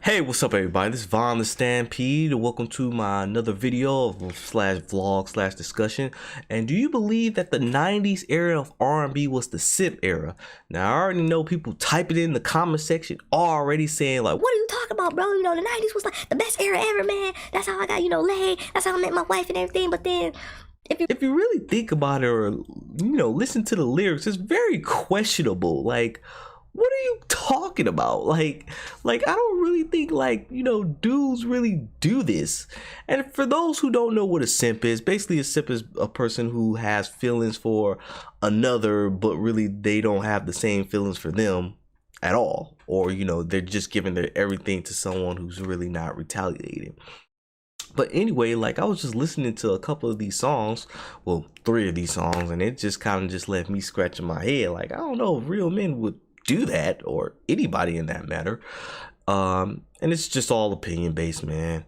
Hey, what's up everybody? This is Von the Stampede and welcome to my another video of slash vlog slash discussion. And do you believe that the 90s era of R&B was the simp era? Now I already know people typing in the comment section already saying like, what are you talking about, bro? You know, the 90s was like the best era ever, man. That's how I got, laid. That's how I met my wife and everything. But then if you really think about it or, listen to the lyrics, it's very questionable. Like, what are you talking about? Like I don't really think dudes really do this. And for those who don't know what a simp is, basically a simp is a person who has feelings for another, but really they don't have the same feelings for them at all. Or, they're just giving their everything to someone who's really not retaliating. But anyway, like I was just listening to a couple of these songs, well, 3 of these songs, and it just kind of just left me scratching my head. Like, I don't know if real men would do that, or anybody in that matter. And it's just all opinion based, man.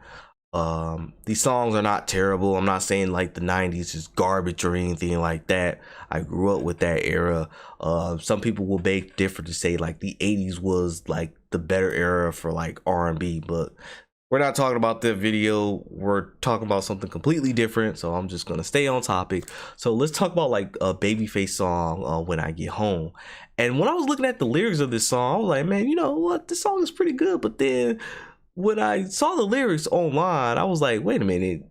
These songs are not terrible. I'm not saying like the 90s is garbage or anything like that. I grew up with that era. Some people will beg different to say like the 80s was like the better era for like R&B, but we're not talking about the video. We're talking about something completely different. So I'm just gonna stay on topic. So let's talk about like a Babyface song, When I Get Home. And when I was looking at the lyrics of this song, I was like, man, you know what? This song is pretty good. But then when I saw the lyrics online, I was like, wait a minute.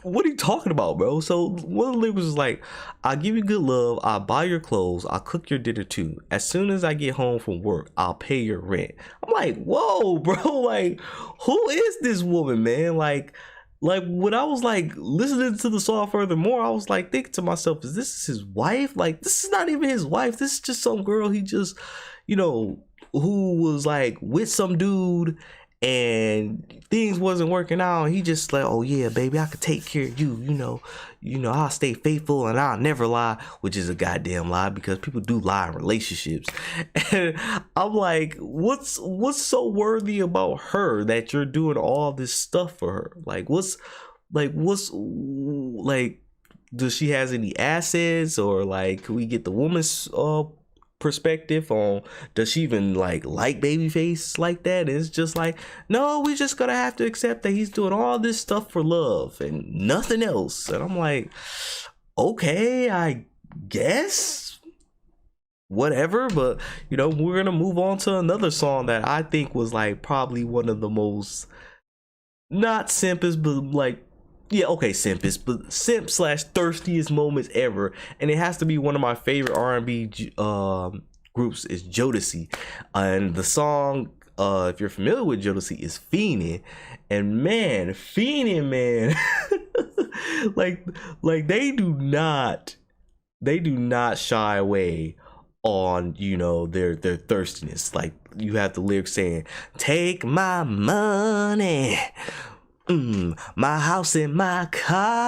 What are you talking about, bro? So one of the lyrics was like, I'll give you good love, I'll buy your clothes, I'll cook your dinner too. As soon as I get home from work, I'll pay your rent. I'm like, whoa, bro, like, who is this woman, man? Like when I was like listening to the song furthermore, I was like thinking to myself, is this his wife? Like, this is not even his wife. This is just some girl he just, who was like with some dude and things wasn't working out. He just like, oh yeah, baby, I could take care of you. I'll stay faithful and I'll never lie, which is a goddamn lie because people do lie in relationships. And I'm like, what's so worthy about her that you're doing all this stuff for her? What's does she has any assets, or like can we get the woman's perspective on, does she even like Babyface like that? And it's just like, no, we just gonna have to accept that he's doing all this stuff for love and nothing else. And I'm like, okay, I guess whatever. But we're gonna move on to another song that I think was like probably one of the most, not simpest, but like, yeah, okay, simpest, but simp slash thirstiest moments ever. And it has to be one of my favorite R&B groups is Jodeci. And the song, if you're familiar with Jodeci, is Fiendin'. And man, Fiendin', man, like they do not shy away on their thirstiness. Like, you have the lyrics saying, take my money, my house and my cars,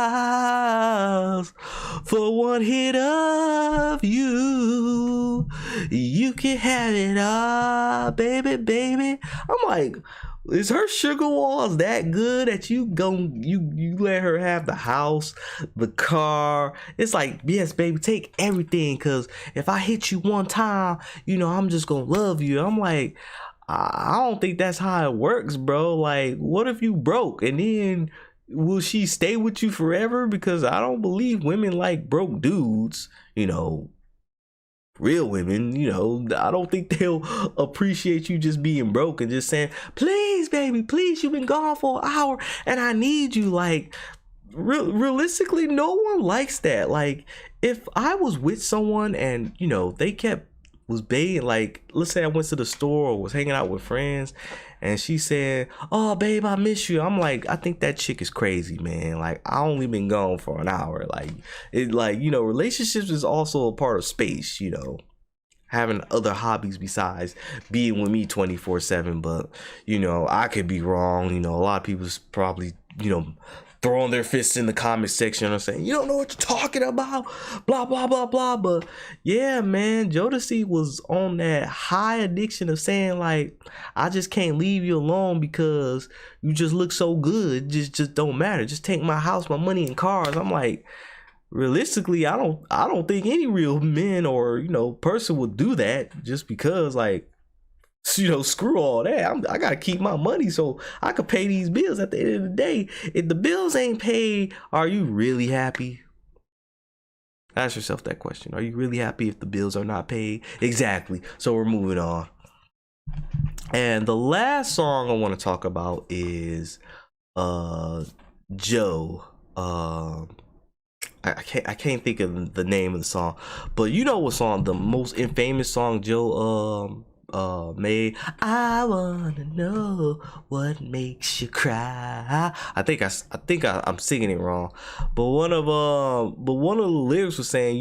for one hit of you, you can have it all, baby, baby. I'm like, is her sugar walls that good that you let her have the house, the car? It's like, yes, baby, take everything, because if I hit you one time, I'm just gonna love you. I'm like, I don't think that's how it works, bro. Like, what if you broke and then will she stay with you forever? Because I don't believe women like broke dudes, real women, I don't think they'll appreciate you just being broke and just saying, please, baby, please, you've been gone for an hour and I need you. Like, realistically, no one likes that. Like, if I was with someone and, they was begging, like, let's say I went to the store or was hanging out with friends and she said, oh babe, I miss you. I'm like, I think that chick is crazy, man. Like, I only been gone for an hour. Like, relationships is also a part of space, having other hobbies besides being with me 24/7. But I could be wrong. A lot of people's probably throwing their fists in the comment section and saying, you don't know what you're talking about, blah blah blah blah. But yeah, man, Jodeci was on that high addiction of saying like, I just can't leave you alone because you just look so good. Just don't matter. Just take my house, my money, and cars. I'm like, realistically, I don't think any real men or person would do that just because, like, You know, screw all that. I gotta keep my money so I could pay these bills at the end of the day. If the bills ain't paid, are you really happy? Ask yourself that question. Are you really happy if the bills are not paid? Exactly. So we're moving on. And the last song I want to talk about is Joe. I can't think of the name of the song, but you know what song, the most infamous song Joe made. I wanna know what makes you cry. I think I'm singing it wrong, but one of the lyrics was saying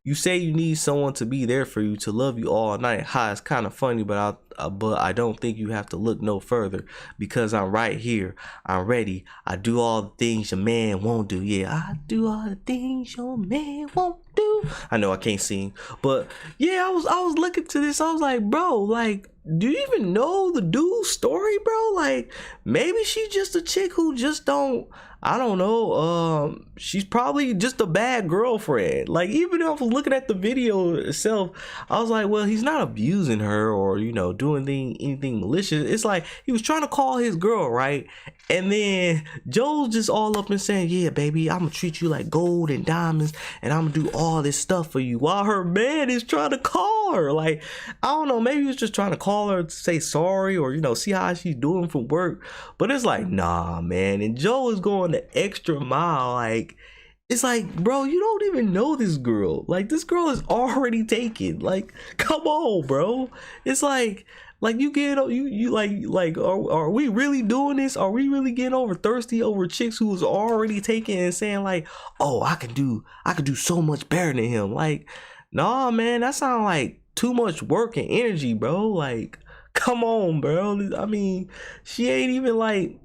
you say you need someone to be there for you, to love you all night. Hi, it's kind of funny, but I don't think you have to look no further, because I'm right here. I'm ready. I do all the things your man won't do. Yeah, I do all the things your man won't do. I know I can't sing, but yeah, I was looking to this. I was like, bro, like, do you even know the dude's story, bro? Like, maybe she's just a chick who just don't, I don't know, she's probably just a bad girlfriend. Like, even if I was looking at the video itself, I was like, well, he's not abusing her or, you know, doing anything malicious. It's like he was trying to call his girl, right? And then Joe's just all up and saying, yeah, baby, I'm gonna treat you like gold and diamonds, and I'm gonna do all this stuff for you, while her man is trying to call her. Like, I don't know, maybe he was just trying to call her to say sorry, or, you know, see how she's doing from work. But it's like, nah, man. And Joe is going the extra mile. Like, it's like, bro, you don't even know this girl. Like, this girl is already taken. Like, come on, bro. It's like you get, you like are we really doing this? Are we really getting over thirsty over chicks who was already taken and saying like, oh, I could do so much better than him? Like, nah, man, that sounds like too much work and energy, bro. Like, come on, bro. I mean, she ain't even like,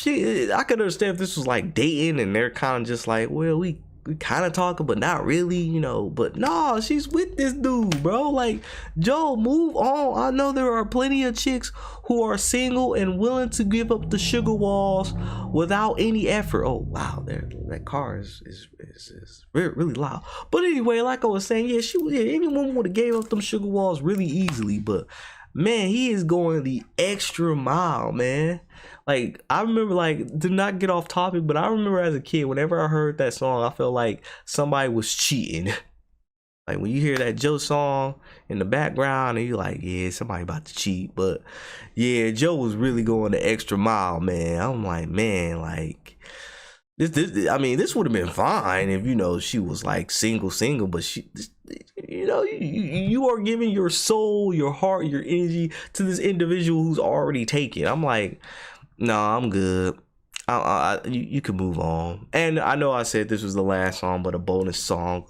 I could understand if this was like dating and they're kind of just like, well, we kind of talking, but not really, you know. But no, she's with this dude, bro. Like, Joe, move on. I know there are plenty of chicks who are single and willing to give up the sugar walls without any effort. Oh wow, that car is really loud. But anyway, like I was saying, yeah, any woman would have gave up them sugar walls really easily. But man, he is going the extra mile, man. Like, I remember, like, to not get off topic, but I remember as a kid, whenever I heard that song, I felt like somebody was cheating. Like, when you hear that Joe song in the background, and you're like, yeah, somebody about to cheat. But yeah, Joe was really going the extra mile, man. I'm like, man, like, this would have been fine if, you know, she was like single, but you know, you are giving your soul, your heart, your energy to this individual who's already taken. I'm like, no, I'm good. You can move on. And I know I said this was the last song, but a bonus song,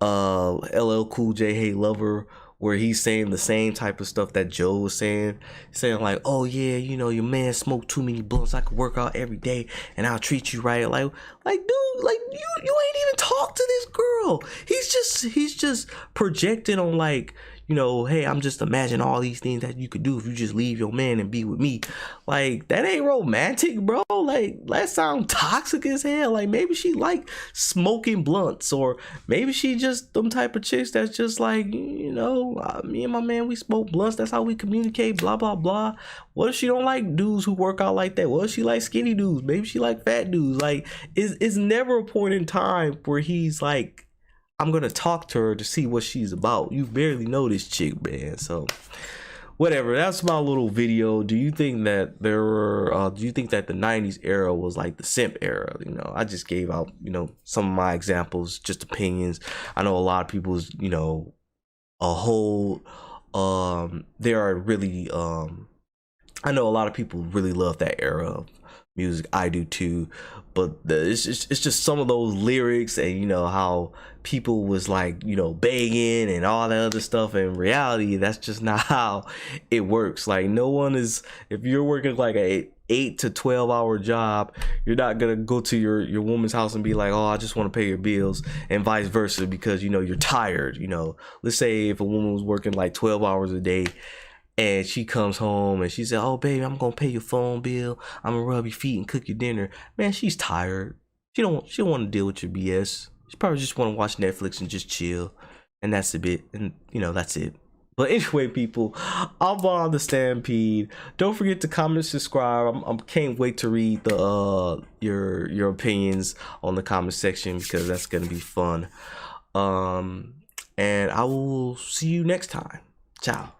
LL Cool J, Hey Lover, where he's saying the same type of stuff that Joe was saying like, oh yeah, you know, your man smoked too many blunts, I could work out every day and I'll treat you right. Like dude, like you ain't even talk to this girl. He's just projecting on, like, you know, hey, I'm just imagining all these things that you could do if you just leave your man and be with me. Like, that ain't romantic, bro. Like, that sounds toxic as hell. Like, maybe she like smoking blunts, or maybe she just them type of chicks that's just like, you know, me and my man, we smoke blunts. That's how we communicate, blah, blah, blah. What if she don't like dudes who work out like that? What if she like skinny dudes? Maybe she like fat dudes. Like, it's never a point in time where he's like, I'm gonna talk to her to see what she's about. You barely know this chick, man. So whatever, that's my little video. Do you think that do you think that the 90s era was like the simp era? You know, I just gave out, you know, some of my examples, just opinions. I know a lot of people's, you know, there are really I know a lot of people really love that era of music. I do too, but it's just some of those lyrics, and you know how people was like, you know, begging and all that other stuff. In reality, that's just not how it works. Like, no one is, if you're working like a 8 to 12 hour job, you're not gonna go to your woman's house and be like, oh, I just want to pay your bills, and vice versa, because, you know, you're tired. You know, let's say if a woman was working like 12 hours a day and she comes home and she said, oh baby, I'm gonna pay your phone bill, I'm gonna rub your feet and cook your dinner. Man, she's tired. She don't want to deal with your BS. She probably just want to watch Netflix and just chill, and that's a bit, and you know, that's it. But anyway, people, I'm on the Stampede. Don't forget to comment, subscribe. I can't wait to read the your opinions on the comment section, because that's gonna be fun. And I will see you next time. Ciao.